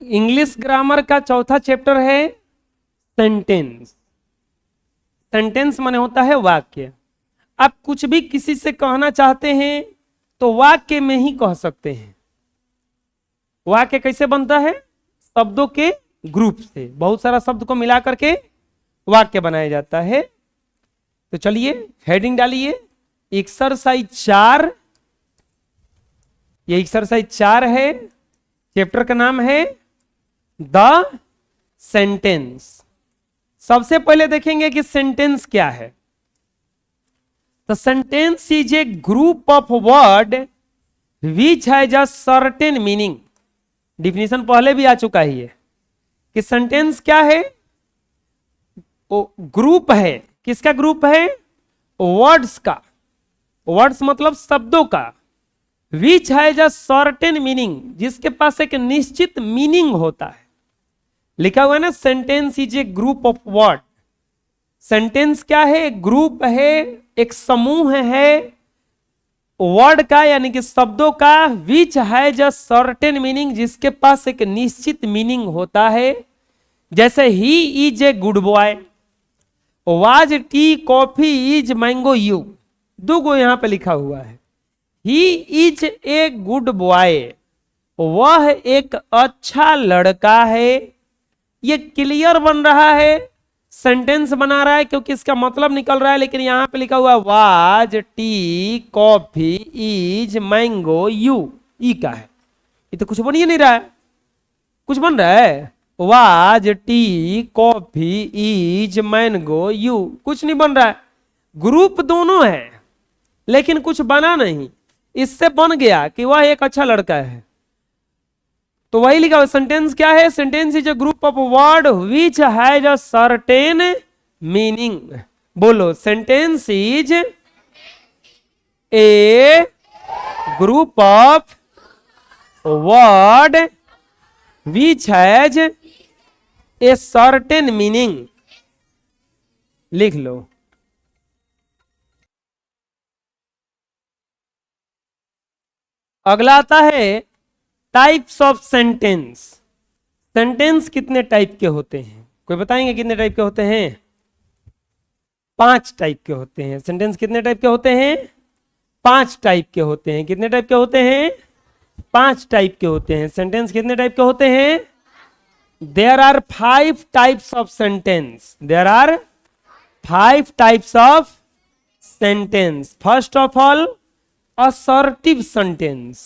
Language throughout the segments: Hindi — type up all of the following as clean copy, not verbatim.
इंग्लिश ग्रामर का चौथा चैप्टर है सेंटेंस। सेंटेंस माने होता है वाक्य। आप कुछ भी किसी से कहना चाहते हैं तो वाक्य में ही कह सकते हैं। वाक्य कैसे बनता है? शब्दों के ग्रुप से, बहुत सारा शब्द को मिला करके वाक्य बनाया जाता है। तो चलिए हेडिंग डालिए, एक्सरसाइज 4। ये एक्सरसाइज 4 है, चैप्टर का नाम है द सेंटेंस। सबसे पहले देखेंगे कि सेंटेंस क्या है। The sentence is a group of word which has a certain meaning. Definition पहले भी आ चुका ही है कि सेंटेंस क्या है। वो ग्रुप है। किसका ग्रुप है? वर्ड्स का। वर्ड्स मतलब शब्दों का। विच हैज अ सर्टेन मीनिंग, जिसके पास एक निश्चित मीनिंग होता है। लिखा हुआ है ना, sentence is a group of word. Sentence क्या है? एक ग्रुप है, एक समूह है वर्ड का, यानी कि शब्दों का। विच हैज अ सर्टेन मीनिंग, जिसके पास एक निश्चित मीनिंग होता है। जैसे he is a good boy, was tea coffee is mango you. दो गो यहां पे लिखा हुआ है। He is a good boy, वह एक अच्छा लड़का है। ये क्लियर बन रहा है, सेंटेंस बना रहा है, क्योंकि इसका मतलब निकल रहा है। लेकिन यहां पे लिखा हुआ है was tea coffee is mango you. E का है, ये तो कुछ बन ही नहीं रहा है। कुछ बन रहा है? Was tea coffee is mango you, कुछ नहीं बन रहा है। ग्रुप दोनों है लेकिन कुछ बना नहीं। इससे बन गया कि वह एक अच्छा लड़का है। तो वही लिखा हुआ। सेंटेंस क्या है? Sentence is a group of word which has a certain meaning. बोलो, sentence is a group of word which has a certain meaning. लिख लो। अगला आता है टाइप्स ऑफ सेंटेंस। सेंटेंस कितने टाइप के होते हैं? कोई बताएंगे कितने टाइप के होते हैं? 5 टाइप के होते हैं। सेंटेंस कितने टाइप के होते हैं? 5 टाइप के होते हैं। कितने टाइप के होते हैं? 5 टाइप के होते हैं। सेंटेंस कितने टाइप के होते हैं? There are 5 types of sentence. There are 5 types of sentence. First of all, assertive sentence,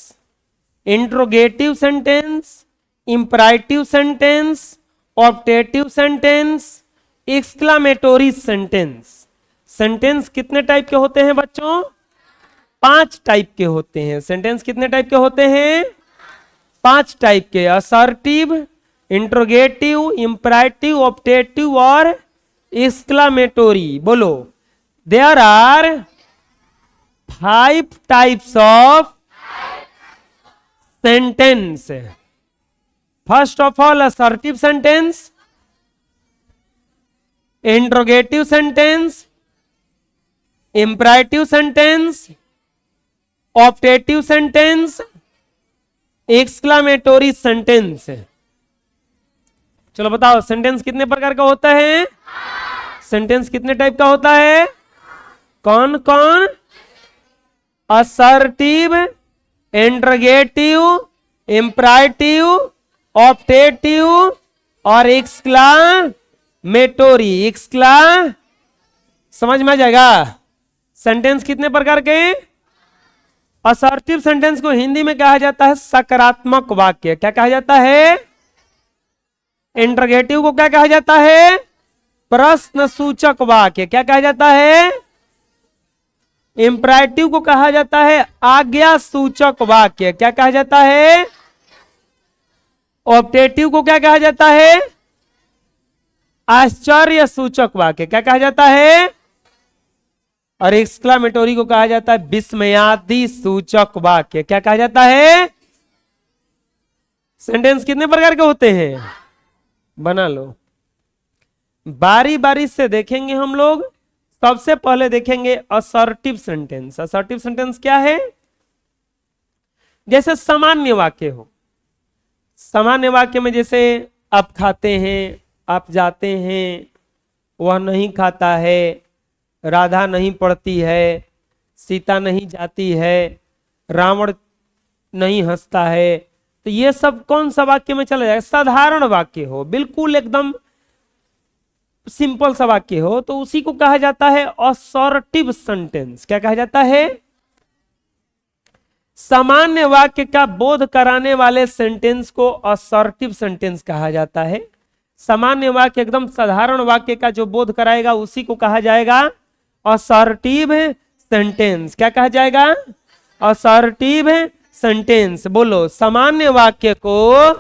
interrogative sentence, imperative sentence, optative sentence, exclamatory sentence। Sentence कितने टाइप के होते हैं बच्चों? 5 टाइप के होते हैं। सेंटेंस कितने टाइप के होते हैं? 5 टाइप के। असर्टिव, इंट्रोगेटिव, इंपरेटिव, ऑप्टेटिव और एक्सक्लामेटोरी। बोलो, there are 5 types of sentence. First of all, assertive sentence, interrogative sentence, imperative sentence, optative sentence, exclamatory sentence. चलो बताओ, सेंटेंस कितने प्रकार का होता है? सेंटेंस कितने टाइप का होता है? कौन कौन? असर्टिव, इंट्रोगेटिव, इंपरेटिव, ऑप्टेटिव और एक्सक्लामेटोरी। समझ में आ जाएगा? सेंटेंस कितने प्रकार के? असर्टिव सेंटेंस को हिंदी में कहा जाता है सकारात्मक वाक्य। क्या कहा जाता है? इंट्रोगेटिव को क्या कहा जाता है? प्रश्न सूचक वाक्य। क्या कहा जाता है? इंपरेटिव को कहा जाता है आज्ञा सूचक वाक्य। क्या कहा जाता है? ऑप्टेटिव को क्या कहा जाता है? आश्चर्य सूचक वाक्य। क्या कहा जाता है? और एक्सक्लामेटोरी को कहा जाता है विस्मयादि सूचक वाक्य। क्या कहा जाता है? सेंटेंस कितने प्रकार के होते हैं? बना लो। बारी बारी से देखेंगे हम लोग। सबसे पहले देखेंगे असर्टिव सेंटेंस। असर्टिव सेंटेंस क्या है? जैसे सामान्य वाक्य हो। सामान्य वाक्य में जैसे आप खाते हैं, आप जाते हैं, वह नहीं खाता है, राधा नहीं पढ़ती है, सीता नहीं जाती है, रावण नहीं हंसता है, तो ये सब कौन सा वाक्य में चला जाएगा? साधारण वाक्य हो, बिल्कुल एकदम सिंपल सा वाक्य हो, तो उसी को कहा जाता है असर्टिव सेंटेंस। क्या कहा जाता है? सामान्य वाक्य का बोध कराने वाले सेंटेंस को असर्टिव सेंटेंस कहा जाता है। सामान्य वाक्य एकदम साधारण वाक्य का जो बोध कराएगा उसी को कहा जाएगा असर्टिव सेंटेंस। क्या कहा जाएगा? Assertive sentence. बोलो, सामान्य वाक्य को,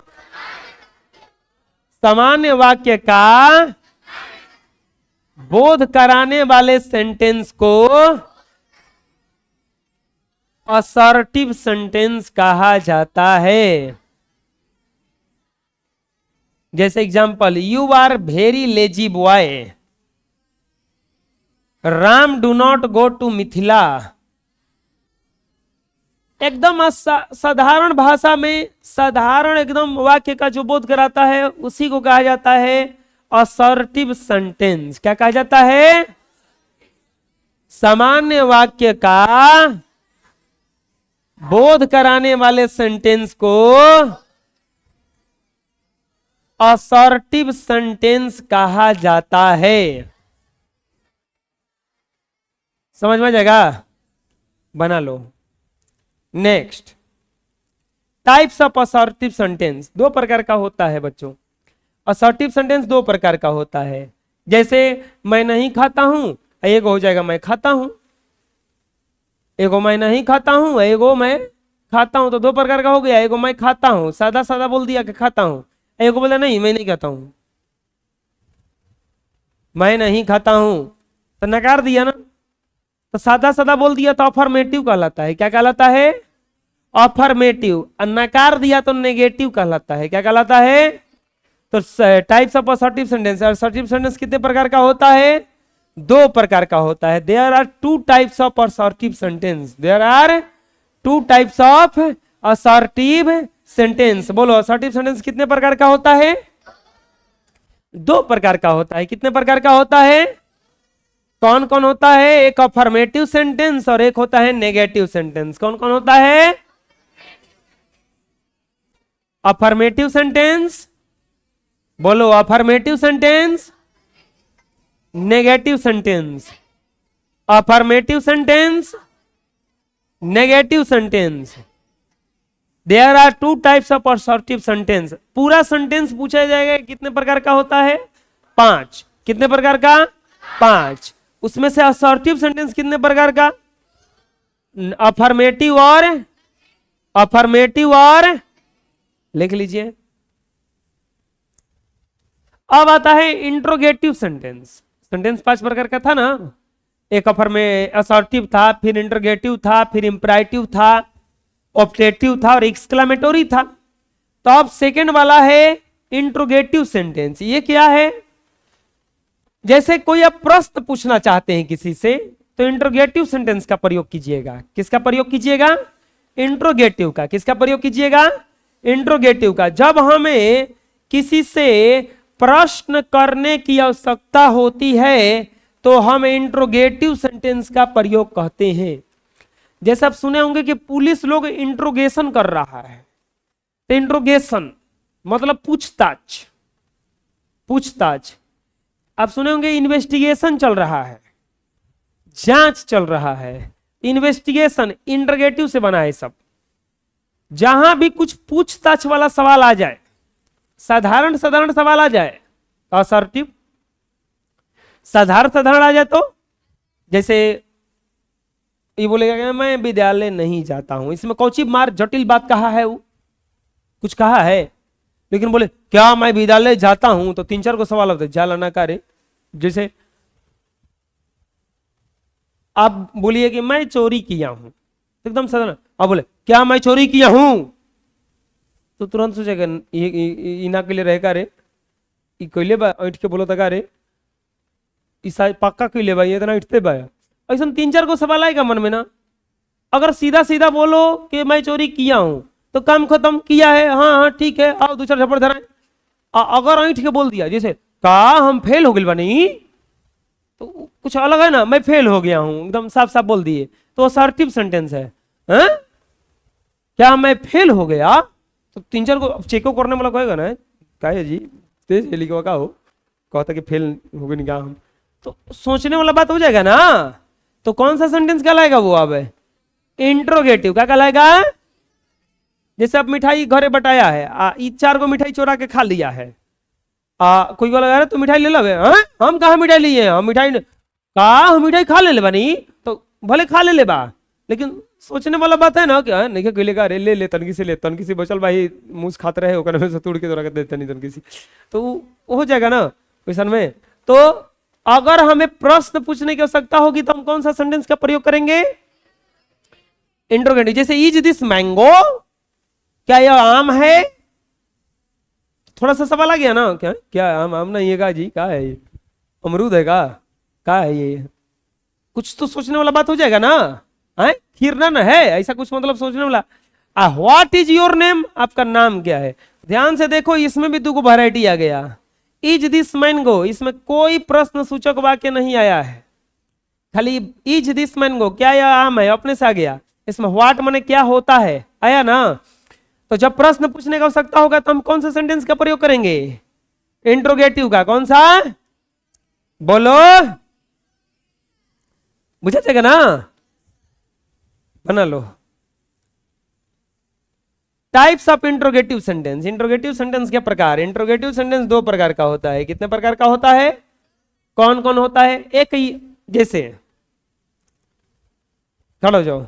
सामान्य वाक्य का बोध कराने वाले सेंटेंस को असर्टिव सेंटेंस कहा जाता है। जैसे example, you are very lazy boy, Ram do not go to Mithila. एकदम साधारण भाषा में साधारण एकदम वाक्य का जो बोध कराता है उसी को कहा जाता है असर्टिव सेंटेंस। क्या कहा जाता है? सामान्य वाक्य का बोध कराने वाले सेंटेंस को असर्टिव सेंटेंस कहा जाता है। समझ में जाएगा? बना लो। Next, types of assertive sentence. दो प्रकार का होता है बच्चों। असर्टिव सेंटेंस दो प्रकार का होता है। जैसे मैं नहीं खाता हूं, एगो हो जाएगा मैं खाता हूं, एगो मैं नहीं खाता हूं, एगो मैं खाता हूं। तो दो प्रकार का हो गया। एगो मैं खाता हूं, सादा सादा बोल दिया कि खाता हूं, एगो बोला नहीं मैं नहीं खाता हूं, मैं नहीं खाता हूं तो नकार दिया ना। तो सादा सादा बोल दिया तो अफर्मेटिव कहलाता है। क्या कहलाता है? अफर्मेटिव। और नकार दिया तो नेगेटिव कहलाता है। क्या कहलाता है? तो types of assertive sentence. Assertive sentence कितने प्रकार का होता है? दो प्रकार का होता है। There are two types of assertive sentence. There are two types of assertive sentence. बोलो, असर्टिव सेंटेंस कितने प्रकार का होता है? दो प्रकार का होता है। कितने प्रकार का होता है? कौन कौन होता है? एक अफर्मेटिव सेंटेंस और एक होता है नेगेटिव सेंटेंस। कौन कौन होता है? अफर्मेटिव सेंटेंस, बोलो affirmative sentence, negative sentence. Affirmative sentence, negative sentence. There are two types of assertive sentence. पूरा सेंटेंस पूछा जाएगा कितने प्रकार का होता है? 5। कितने प्रकार का? 5। उसमें से असर्टिव सेंटेंस कितने प्रकार का? अफर्मेटिव और लिख लीजिए। अब आता है इंट्रोगेटिव सेंटेंस। सेंटेंस 5 प्रकार का था ना। एक असर्टिव था, फिर इंट्रोगेटिव था, फिर इंपरेटिव था, ऑब्जेक्टिव था और एक्सक्लेमेटरी था। तो अब सेकंड वाला है इंट्रोगेटिव सेंटेंस। ये क्या है? जैसे कोई आप प्रश्न पूछना चाहते हैं किसी से तो इंट्रोगेटिव सेंटेंस का प्रयोग कीजिएगा। किसका प्रयोग कीजिएगा? इंट्रोगेटिव का। किसका प्रयोग कीजिएगा? इंट्रोगेटिव का। जब हमें किसी से प्रश्न करने की आवश्यकता होती है तो हम इंट्रोगेटिव सेंटेंस का प्रयोग कहते हैं। जैसे आप सुने होंगे कि पुलिस लोग इंट्रोगेशन कर रहा है, तो इंट्रोगेशन मतलब पूछताछ। पूछताछ। आप सुने होंगे इन्वेस्टिगेशन चल रहा है, जांच चल रहा है। इन्वेस्टिगेशन इंट्रोगेटिव से बना है सब। जहां भी कुछ पूछताछ वाला सवाल आ जाए, साधारण साधारण सवाल आ जाए तो असर्टिव। साधारण आ जाए तो जैसे ये बोलेगा कि मैं विद्यालय नहीं जाता हूं, इसमें कौची मार जटिल बात कहा है? वो कुछ कहा है? लेकिन बोले क्या मैं विद्यालय जाता हूं तो 3-4 को सवाल होते जाला ना करे। जैसे आप बोलिए कि मैं चोरी किया हूं, एकदम साधारण। अब बोले क्या मैं चोरी किया हूं, तो तुरंत सोचेगा ये इना के लिए रहेगा रे, कैले बा ऐठ के बोलो तका रे, ईसा पक्का कैले बा, ये इतना इठते बा। ऐसा 3-4 को सवाल आएगा मन में ना। अगर सीधा सीधा बोलो कि मैं चोरी किया हूं तो काम खत्म किया है, हाँ हाँ ठीक है, आओ दूसरा झपड़ धराए। अगर ऐठ के बोल दिया जैसे का हम फेल हो गए बनी, तो कुछ अलग है ना, मैं फेल हो गया हूं, एकदम साफ साफ बोल दिए, तो असर्टिव सेंटेंस है। क्या मैं फेल हो गया, तो तीन चार को चेको करने वाला कहेगा ना, क्या है जी तेज लिखा का हो, कहता कि फेल हो गए नहीं क्या हम, तो सोचने वाला बात हो जाएगा ना। तो कौन सा सेंटेंस कहलाएगा वो, अब इंट्रोगेटिव। क्या कहलाएगा? जैसे अब मिठाई घरे बटाया है, 4 को मिठाई चोरा के खा लिया है, कोई बोला अरे तू मिठाई ले लो, हम कहा मिठाई लिए, हम मिठाई हम मिठाई खा ले बानी, तो भले खा ले बा, लेकिन सोचने वाला बात है ना, क्या नहीं कहलेगा अरे ले तनकी से ले, तनकी से बचल भाई मुंह खाते रहे, ओकर में से तोड़ के तोरा के देते नहीं तनकी से, तो हो जाएगा ना क्वेश्चन में। तो अगर हमें प्रश्न पूछने की आवश्यकता होगी तो हम कौन सा सेंटेंस का प्रयोग करेंगे? इंट्रोगेटिव। जैसे इज दिस मैंगो, क्या यह आम है? थोड़ा सा सवाल आ गया ना, क्या क्या आम नहीं है का जी, क्या है ये, अमरूद है का है ये, कुछ तो सोचने वाला बात हो जाएगा ना, खीरना न है, ऐसा कुछ मतलब सोचने वाला। व्हाट इज योर नेम, आपका नाम क्या है? ध्यान से देखो, इसमें भी 2 वैरायटी आ गया। इज दिस मैंगो, इसमें कोई प्रश्न सूचक वाक्य नहीं आया है, खाली इज दिस मैंगो, क्या यह आम है, अपने से आ गया। इसमें व्हाट माने क्या होता है, आया ना। तो जब प्रश्न पूछने का आवश्यकता होगा तो हम कौन सा सेंटेंस का प्रयोग करेंगे? इंट्रोगेटिव का। कौन सा? बोलो, बुझा जाएगा ना, बना लो। Types of interrogative sentence. Interrogative sentence के प्रकार। इंट्रोगेटिव सेंटेंस 2 प्रकार का होता है। कितने प्रकार का होता है? कौन कौन होता है? एक ही, जैसे खड़ा हो जाओ,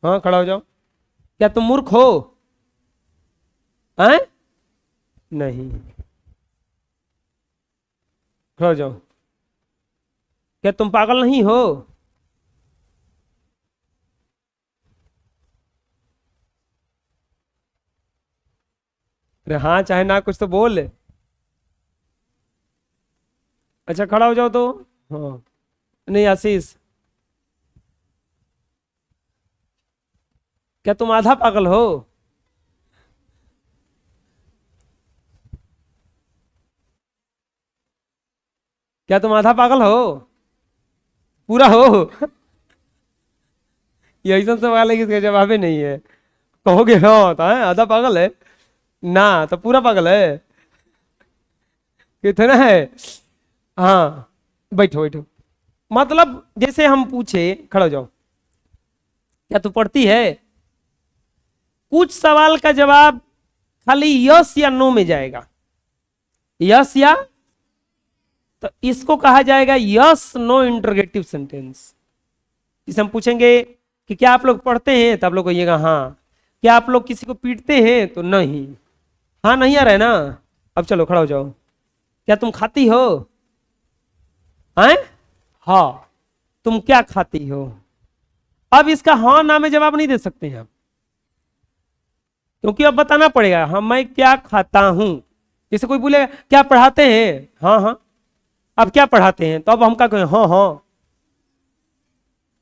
हाँ खड़ा हो जाओ, क्या तुम मूर्ख हो? नहीं, खड़ा हो जाओ, क्या तुम पागल नहीं हो? अरे हाँ चाहे ना, कुछ तो बोल। अच्छा खड़ा हो जाओ तो, हाँ नहीं आशीष, क्या तुम आधा पागल हो? क्या तुम आधा पागल हो? पूरा हो? ये ऐसा सवाल है कि इसका जवाब ही नहीं है। कहोगे हाँ तो है आधा पागल है ना, तो पूरा पागल है, कितना है? हाँ बैठो बैठो। मतलब जैसे हम पूछे, खड़ा हो जाओ, क्या तू पढ़ती है? कुछ सवाल का जवाब खाली यस या नो में जाएगा, यस या, तो इसको कहा जाएगा यस नो इंटरोगेटिव सेंटेंस। जिसे हम पूछेंगे कि क्या आप लोग पढ़ते हैं, तो आप लोग कहिएगा हाँ। क्या आप लोग किसी को पीटते हैं, तो नहीं। हाँ नहीं आ रहा है ना। अब चलो खड़ा हो जाओ, क्या तुम खाती हो? हाँ, तुम क्या खाती हो? अब इसका हाँ ना में जवाब नहीं दे सकते हैं, क्योंकि अब बताना पड़ेगा हाँ मैं क्या खाता हूं। जैसे कोई बोलेगा क्या पढ़ाते हैं, हाँ हाँ। अब क्या पढ़ाते हैं, तो अब हम क्या कहें, हाँ हाँ,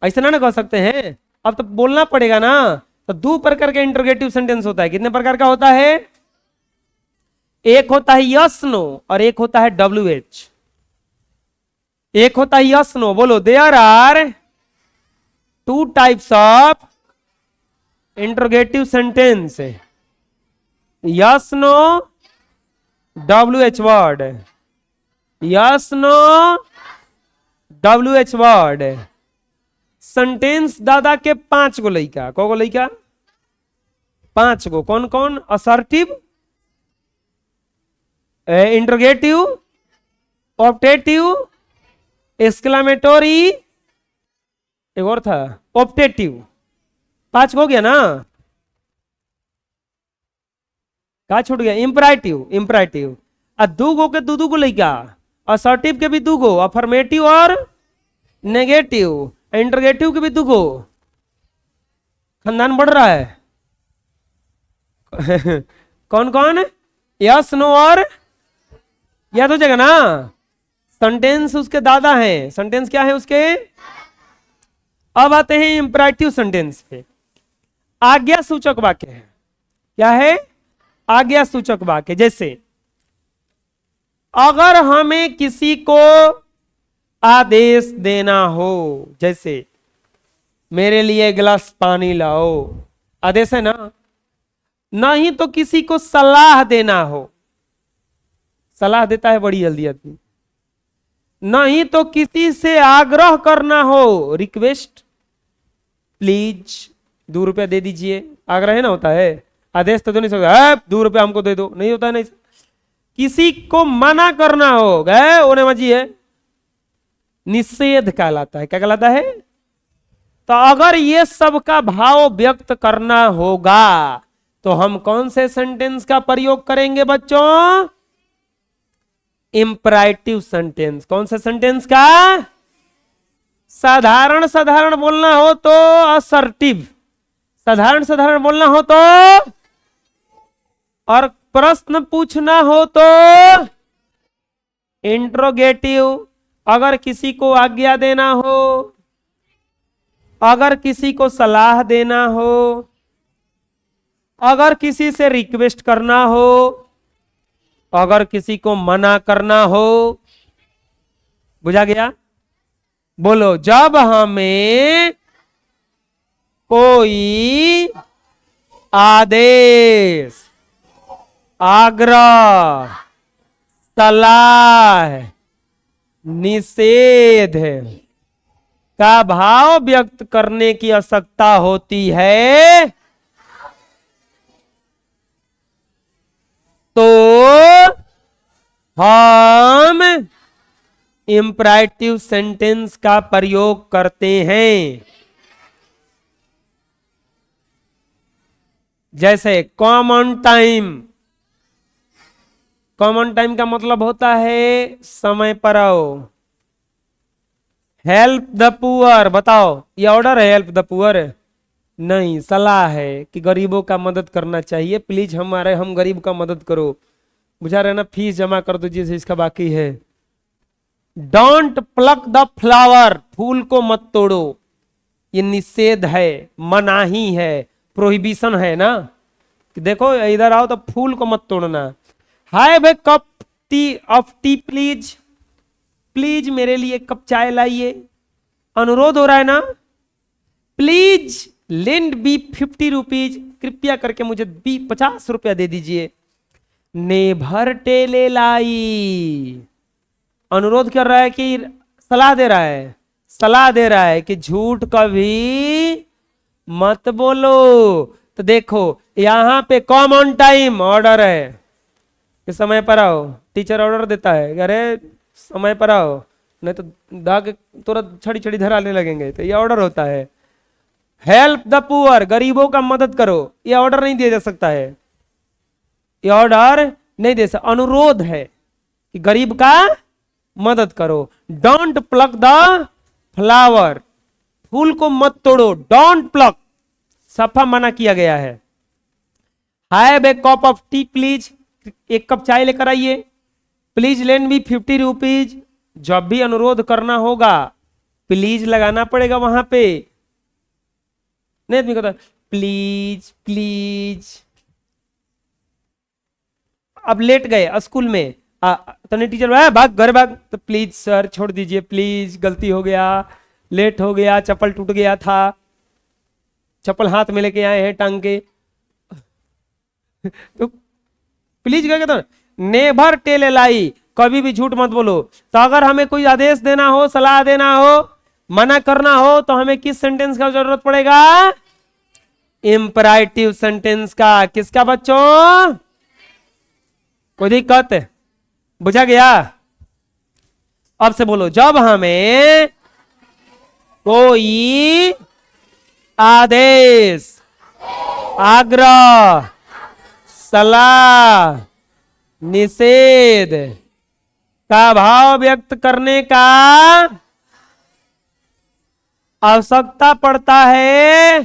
ऐसा ना कह सकते हैं। अब तो बोलना पड़ेगा ना। तो 2 प्रकार का इंटरोगेटिव सेंटेंस होता है। कितने प्रकार का होता है? एक होता है यस नो और एक होता है WH। एक होता है यस नो, बोलो there are 2 types of interrogative sentence, yes no WH word, yes no WH word. Sentence दादा के 5 गो लइका, को लइका? 5 गो। कौन कौन? असर्टिव, इंट्रोगेटिव, ऑप्टेटिव, एक्सक्लेमेटोरी, एक और था ऑप्टेटिव। 5 हो गया ना। क्या छूट गया? इंपराइटिव, इंपराइटिव। 2 गो के 2 गो लइका, असर्टिव के भी 2 गो, अफर्मेटिव और नेगेटिव, इंटरोगेटिव के भी 2 गो। खानदान बढ़ रहा है। कौन कौन? यस नो और, याद हो जाएगा ना। सेंटेंस उसके दादा हैं। सेंटेंस क्या है उसके? अब आते हैं इंपरेटिव सेंटेंस पे। आज्ञा सूचक वाक्य है। क्या है? आज्ञा सूचक वाक्य। जैसे अगर हमें किसी को आदेश देना हो, जैसे मेरे लिए गिलास पानी लाओ, आदेश है ना। नहीं तो किसी को सलाह देना हो, सलाह देता है बड़ी जल्दी आदमी। नहीं तो किसी से आग्रह करना हो, रिक्वेस्ट, प्लीज 2 रुपया दे दीजिए, आग्रह है ना, होता है। आदेश तो नहीं सकता 2 रुपया हमको दे दो, नहीं होता है। नहीं, किसी को मना करना हो, गए ओने मजी है, निषेध कहलाता है। क्या कहलाता है? तो अगर ये सब का भाव व्यक्त करना होगा तो हम कौन से सेंटेंस का प्रयोग करेंगे बच्चों? इंपराइटिव सेंटेंस। कौन से सेंटेंस का? साधारण साधारण बोलना हो तो असर्टिव, साधारण साधारण बोलना हो तो, और प्रश्न पूछना हो तो इंट्रोगेटिव। अगर किसी को आज्ञा देना हो, अगर किसी को सलाह देना हो, अगर किसी से रिक्वेस्ट करना हो, अगर किसी को मना करना हो। बुझा गया? बोलो, जब हमें कोई आदेश, आग्रह, सलाह, निषेध का भाव व्यक्त करने की आवश्यकता होती है तो हम इंपराइटिव सेंटेंस का प्रयोग करते हैं। जैसे कॉमन टाइम। कॉमन टाइम का मतलब होता है समय पर आओ। हेल्प द पुअर, बताओ ये ऑर्डर है? हेल्प द पुअर नहीं, सलाह है कि गरीबों का मदद करना चाहिए, प्लीज हम गरीब का मदद करो। बुझा रहे ना? फीस जमा कर दो जिसे इसका बाकी है। डोंट प्लक द फ्लावर, फूल को मत तोड़ो, ये निषेध है, मनाही है, प्रोहिबिशन है ना। कि देखो इधर आओ तो फूल को मत तोड़ना। Have a cup T of T please, please मेरे लिए कप चाय लाइए, अनुरोध हो रहा है ना। प्लीज लेंड बी 50 रुपीज, कृपया करके मुझे 50 रुपया दे दीजिए। नेभर टेले लाई, अनुरोध कर रहा है कि सलाह दे रहा है? सलाह दे रहा है कि झूठ कभी मत बोलो। तो देखो यहां पे कॉमन टाइम ऑर्डर है कि समय पर आओ। टीचर ऑर्डर देता है, अरे समय पर आओ, नहीं तो दाग तुरंत छड़ी छड़ी धराने लगेंगे, तो ये ऑर्डर होता है। हेल्प द पुअर, गरीबों का मदद करो, ये ऑर्डर नहीं दिया जा सकता है, ये ऑर्डर नहीं दे सकता, अनुरोध है कि गरीब का मदद करो। डोंट प्लक द फ्लावर, फूल को मत तोड़ो, डोंट प्लक, सफा मना किया गया है। Have a cup of T please, एक कप चाय लेकर आइए। प्लीज लेंड मी 50 रुपीज, जब भी अनुरोध करना होगा प्लीज लगाना पड़ेगा वहां पे। नहीं आदमी कहता प्लीज प्लीज। अब लेट गए स्कूल में, तने टीचर भाग घर भाग, तो प्लीज सर छोड़ दीजिए, प्लीज गलती हो गया, लेट हो गया, चप्पल टूट गया था, चप्पल हाथ में लेके आए हैं टांग के। तो प्लीज क्या कहता, नेवर टेल ए लाई, कभी भी झूठ मत बोलो। तो अगर हमें कोई आदेश देना हो, सलाह देना हो, मना करना हो, तो हमें किस सेंटेंस का जरूरत पड़ेगा? इंपराइटिव सेंटेंस का। किसका बच्चों? कोई दिक्कत? बुझा गया? अब से बोलो, जब हमें कोई आदेश, आग्रह, सलाह, निषेध का भाव व्यक्त करने का आवश्यकता पड़ता है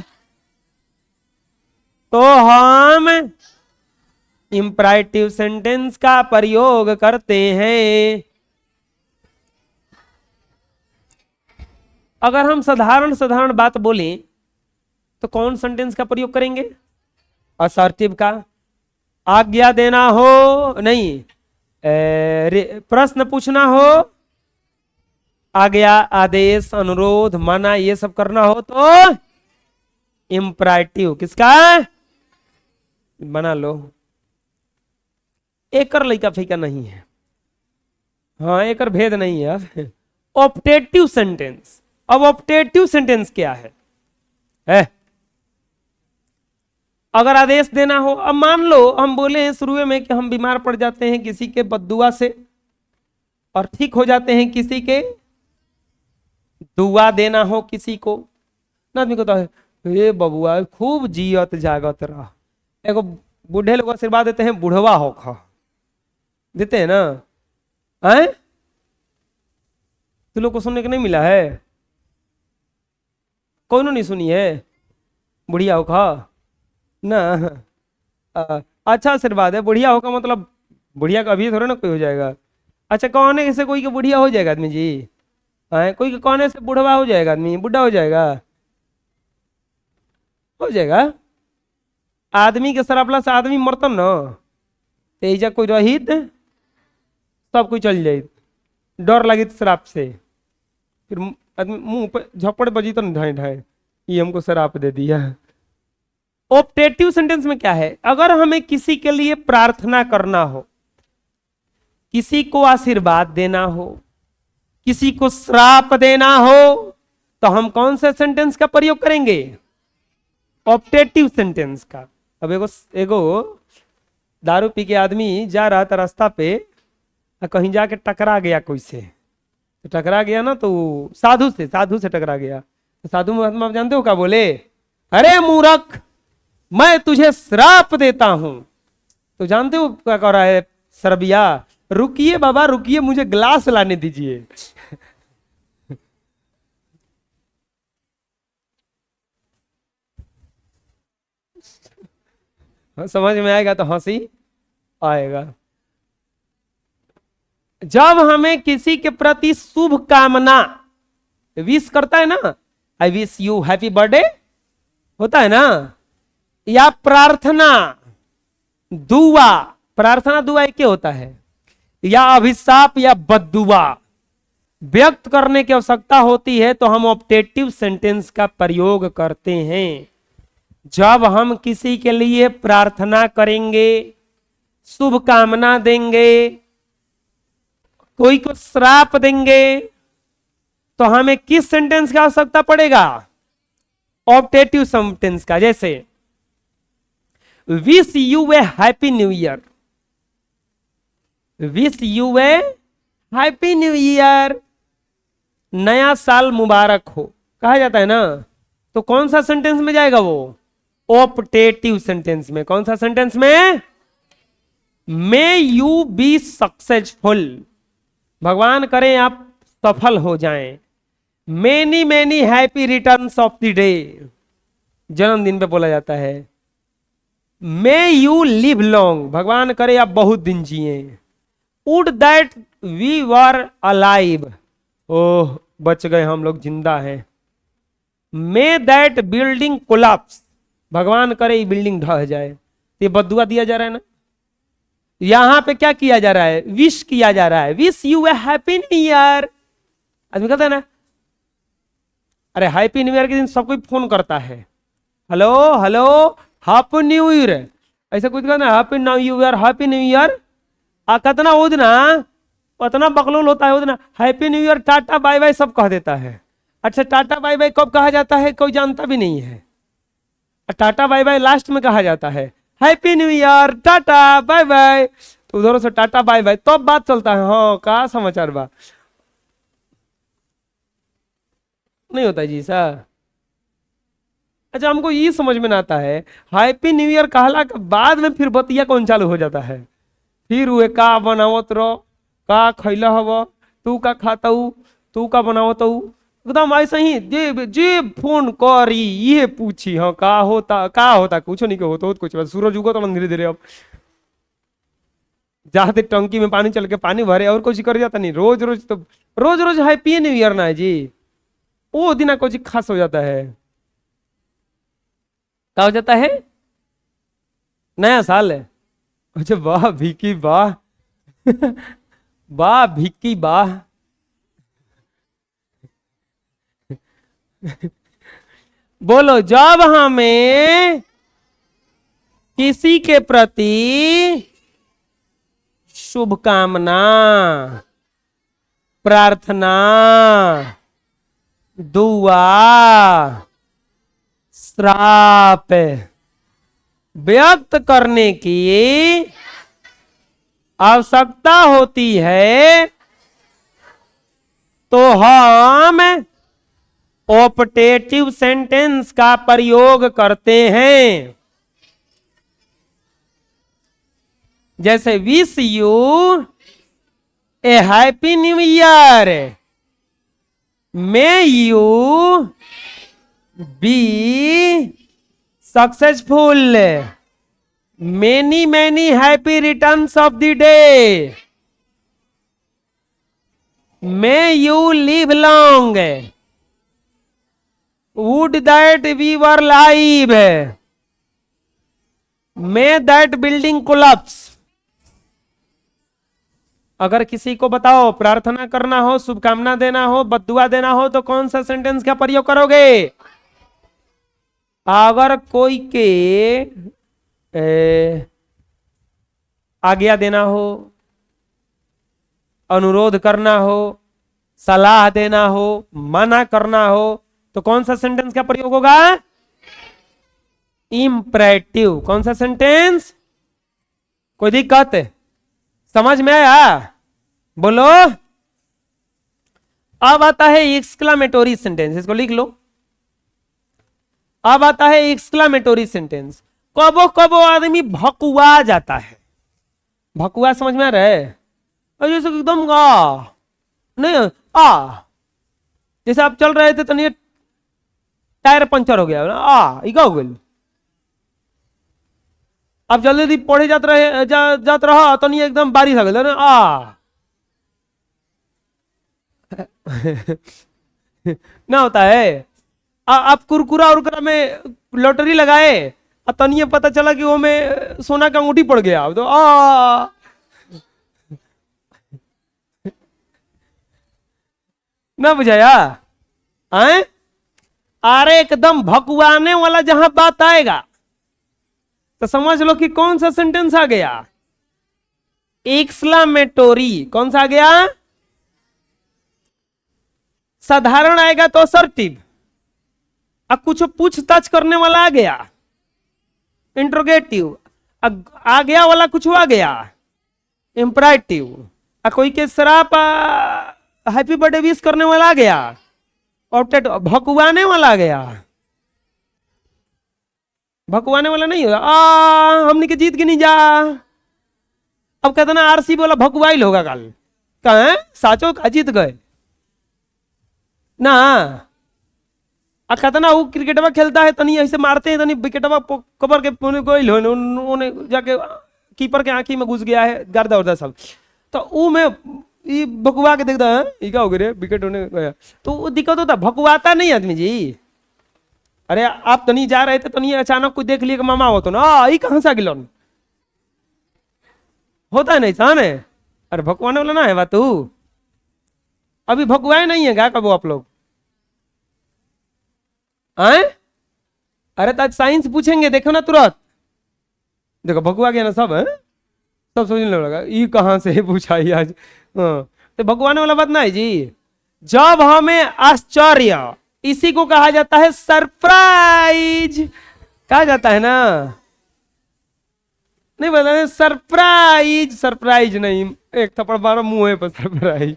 तो हम इंपराइटिव सेंटेंस का प्रयोग करते हैं। अगर हम साधारण साधारण बात बोलें तो कौन सेंटेंस का प्रयोग करेंगे? असर्टिव का, आज्ञा देना हो नहीं, प्रश्न पूछना हो, आज्ञा, आदेश, अनुरोध, मना, ये सब करना हो तो इम्पराटिव। किसका बना लो, एकर लइका फैका नहीं है, हाँ एकर भेद नहीं है। अब ऑप्टेटिव सेंटेंस, अब ऑप्टेटिव सेंटेंस क्या है? अगर आदेश देना हो, अब मान लो हम बोले हैं शुरू में कि हम बीमार पड़ जाते हैं किसी के बद्दुआ से और ठीक हो जाते हैं किसी के, दुआ देना हो किसी को ना, आदमी कहता है हे बबुआ खूब जियत जागत रह, एगो बूढ़े लोग आशीर्वाद देते हैं बुढ़वा हो खा, देते हैं ना, हैं? तुम लोग को सुनने को नहीं मिला है? कौन नहीं सुनी है? बुढ़िया हो खा ना, अच्छा आशीर्वाद है, बुढ़िया हो का मतलब बुढ़िया का अभी थोड़ा ना कोई हो जाएगा। अच्छा कहने से कोई के बुढ़िया हो जाएगा आदमी जी? कोई के कहने से बुढ़वा हो जाएगा आदमी, बुढ़ा हो जाएगा? हो जाएगा। आदमी के शराबला से आदमी मरतन न, तेजा कोई रहित सब कोई चल जाए, डर लगी शराब से, फिर आदमी मुंह पे झपड़ बजी तो ढाई ढाई ये हमको शराब दे दिया। ऑप्टेटिव सेंटेंस में क्या है? अगर हमें किसी के लिए प्रार्थना करना हो, किसी को आशीर्वाद देना हो, किसी को श्राप देना हो, तो हम कौन से सेंटेंस का प्रयोग करेंगे? ऑप्टेटिव सेंटेंस का। अब एगो दारू पी के आदमी जा रहा था रास्ता पे, कहीं जाके टकरा गया कोई से, तो टकरा गया ना तो साधु से टकरा गया, तो साधु महात्मा जानते हो क्या बोले? अरे मूर्ख मैं तुझे श्राप देता हूं। तो जानते हो क्या कह रहा है सरबिया? रुकिए बाबा रुकिए, मुझे ग्लास लाने दीजिए। समझ में आएगा तो हंसी आएगा। जब हमें किसी के प्रति शुभ कामना विश करता है ना, I wish you happy birthday होता है ना, या प्रार्थना दुआ, प्रार्थना दुआ एक होता है, या अभिशाप या बद्दुआ व्यक्त करने की आवश्यकता होती है, तो हम ऑप्टेटिव सेंटेंस का प्रयोग करते हैं। जब हम किसी के लिए प्रार्थना करेंगे, शुभ कामना देंगे, कोई को श्राप देंगे, तो हमें किस सेंटेंस की आवश्यकता पड़ेगा? ऑप्टेटिव सेंटेंस का। जैसे wish you a happy new year, wish you a happy new year, नया साल मुबारक हो कहा जाता है ना, तो कौन सा सेंटेंस में जाएगा वो? ऑप्टेटिव सेंटेंस में। कौन सा सेंटेंस में? मे यू बी सक्सेसफुल, भगवान करें आप सफल हो जाएं। Many many happy returns of the day, जन्मदिन पे बोला जाता है। मे यू लिव लॉन्ग, भगवान करे आप बहुत दिन जिए। Would that we were alive, oh बच गए हम लोग, जिंदा हैं। मे दैट बिल्डिंग कोलैप्स, भगवान करे ये बिल्डिंग ढह जाए। ये बद्दुआ दिया जा रहा है ना। यहां पे क्या किया जा रहा है? विश किया जा रहा है, wish you a happy new year. आदमी कहता है ना, अरे हैप्पी न्यू ईयर के दिन सब कोई फोन करता है, hello hello happy new year, ऐसा कुछ कहना happy new year, happy new year. कितना उतना उतना बकलोल होता है, उतना happy new year tata bye bye सब कह देता है। अच्छा टाटा बाय बाय कब कहा जाता है? कोई जानता भी नहीं है। टाटा बाय बाय लास्ट में कहा जाता है, happy new year tata bye bye, तो उधर से टाटा बाय बाय तब बात चलता है। हाँ का समाचार बा, नहीं होता जी सर। अच्छा हमको ये समझ में ना आता है, हैप्पी न्यू ईयर कहला के बाद में फिर बतिया कौन चालू हो जाता है? फिर वे का बनावत रहो, का खैला हव, तू का खाता, तू का बनावत, एकदम ऐसे ही जे जे फोन करी ये पूछी हाँ का होता कुछ नहीं होता हो, कुछ सूरज उगो तो धीरे धीरे अब जाते टंकी में पानी चल के पानी भरे और कुछ कर जाता नहीं। रोज रोज तो रोज रोज हैप्पी न्यू ईयर ना है जी, वो दिन कुछ खास हो जाता है। क्या हो जाता है? नया साल है। अच्छा वाह भिक्की वाह। वाह भिक्की वाह। बोलो, जब हमें किसी के प्रति शुभकामना, प्रार्थना, दुआ, श्राप व्यक्त करने की आवश्यकता होती है तो हम ऑप्टेटिव सेंटेंस का प्रयोग करते हैं। जैसे wish you a happy new year, may you be successful, many many happy returns of the day, may you live long, would that we were live, may that building collapse. अगर किसी को बताओ प्रार्थना करना हो, शुभकामना देना हो, बद्दुआ देना हो तो कौन सा सेंटेंस का प्रयोग करोगे? अगर कोई के आज्ञा देना हो, अनुरोध करना हो, सलाह देना हो, मना करना हो तो कौन सा सेंटेंस का प्रयोग होगा? इंपरेटिव। कौन सा सेंटेंस? कोई दिक्कत है? समझ में आया? बोलो। अब आता है एक्सक्लामेटोरी सेंटेंस, इसको लिख लो। अब आता है एक्सक्लामेटोरी सेंटेंस। कबो कबो आदमी भकुआ जाता है। भकुआ समझ में आ रहा है? जैसे एकदम नहीं जैसे आप चल रहे थे तो नहीं, टायर पंचर हो गया इका हो गया। आप जल्दी पढ़े जात रहा तो नहीं एकदम बारिश आ गया ना ना होता है। आप कुरकुरा उरकुरा में लॉटरी लगाए और तनिए पता चला कि वो में सोना का अंगूठी पड़ गया तो ना बुझाया? अरे एकदम भकुआने वाला जहां बात आएगा तो समझ लो कि कौन सा सेंटेंस आ गया? एक्सक्लामेटोरी। कौन सा आ गया? साधारण आएगा तो असर्टिव, अब कुछ पूछताछ करने वाला आ गया इंट्रोगेटिव, आ गया वाला कुछ आ गया इंपरेटिव, कोई के श्राप हैप्पी बर्थडे विश करने वाला आ गया ऑप्टेटिव, भकुआने वाला आ गया। भकुआने वाला नहीं होगा हमने के जीत के नहीं जा। अब कहते ना आरसीबी वाला भकुआइल होगा कल, कहा साचो का जीत गए ना। कहता ना वो क्रिकेटवा खेलता है तनी ऐसे मारते हैं तनी विकेटवा कबर के गोइल हो, उन्होंने जाके कीपर के आंखी में घुस गया है गर्दा उर्दा सब, तो वो में ये भकुआ के देखता है ये क्या हो गया विकेट होने गया तो वो दिक्कत होता। भकुआता नहीं आदमी जी। अरे आप तनी जा रहे थे तनी अचानक कोई देख लिया कि मामा हो तो ना ये कहां से गिलो होता है नहीं सान है। अरे भकुआने वाला ना है बात तू अभी भकुआए नहीं है क्या कबो आप लोग? अरे तो आज साइंस पूछेंगे देखो ना तुरंत, देखो भकुआ गया ना सब है, सब सोचने लगा ये कहां से पूछा ही आज। तो भगवान वाला बात ना है जी। जब हमें आश्चर्य, इसी को कहा जाता है सरप्राइज, कहा जाता है ना, नहीं बता सरप्राइज, सरप्राइज नहीं, एक थप्पड़ मारो मुंह पर सरप्राइज।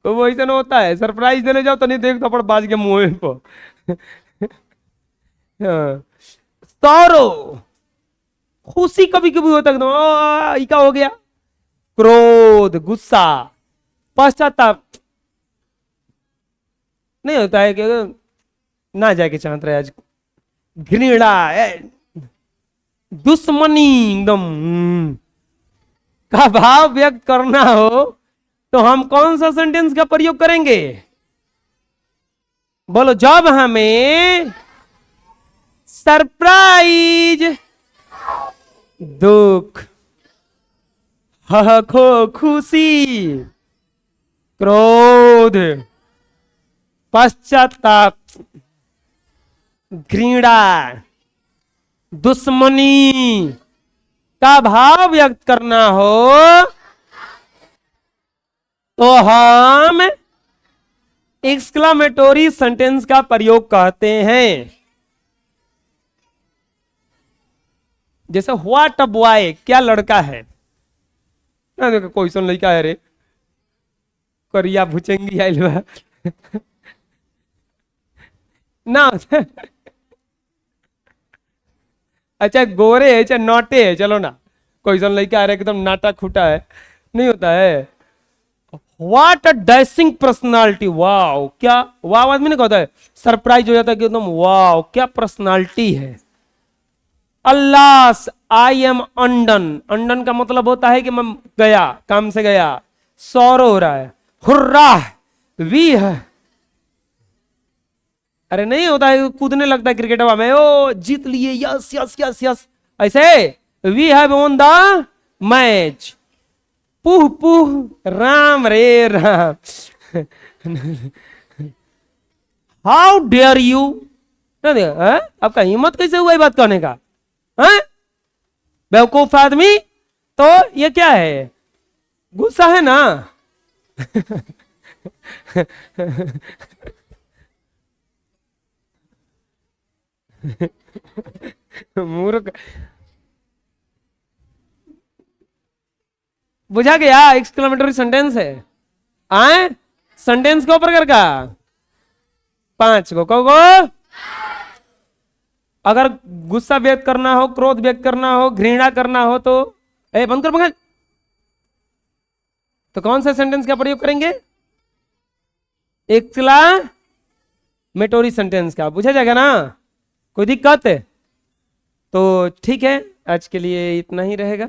तो वो ऐसा होता है सरप्राइज देने जाओ तो नहीं देख थप्पड़ बाज के मुंह पर। सौरो, खुशी कभी कभी होता है एकदम क्या हो गया, क्रोध, गुस्सा, पश्चाताप नहीं होता है कि ना जाके चाहत रहे आज, घृणा, दुश्मनी एकदम का भाव व्यक्त करना हो तो हम कौन सा सेंटेंस का प्रयोग करेंगे? बोलो, जब हमें सरप्राइज, दुख, खो, खुशी, क्रोध, पश्चाताप, घृणा, दुश्मनी का भाव व्यक्त करना हो तो हम एक्सक्लामेटोरी सेंटेंस का प्रयोग करते हैं। जैसे व्हाट अ बॉय, क्या लड़का है। ना देखो क्वेश्चन लड़का है रे, करिया भुचंगी आइल बा ना अच्छा गोरे है, चाहे नोटे है, चलो ना, क्वेश्चन लड़का आ रहा है एकदम नाटा खूटा है, नहीं होता है। What a dashing personality, wow, क्या वाव आदमी नहीं कहता है, सरप्राइज हो जाता है कि एकदम वाओ क्या पर्सनालिटी है। अल्लाह, आई एम अंडन, अंडन का मतलब होता है कि मैं गया, काम से गया, सौरो हो रहा है। हुर्रा, वी है, अरे नहीं होता है, कूदने लगता है क्रिकेट में, ओ जीत लिए, यस यस यस यस, ऐसे we have won the match. पुह पुह, राम रे राम हाउ डेयर यू, आपका हिम्मत कैसे हुआ ये बात कहने का, है बेवकूफ आदमी। तो ये क्या है, गुस्सा है ना मूर्ख, बुझा गया, एक्सक्लेमेटरी सेंटेंस है। आए सेंटेंस को प्रकार का 5 गो, कहो अगर गुस्सा व्यक्त करना हो, क्रोध व्यक्त करना हो, घृणा करना हो तो बंद कर पंकज, तो कौन सा सेंटेंस का प्रयोग करेंगे, एक्सक्लामेटोरी सेंटेंस का। बुझा जाएगा ना, कोई दिक्कत है? तो ठीक है, आज के लिए इतना ही रहेगा।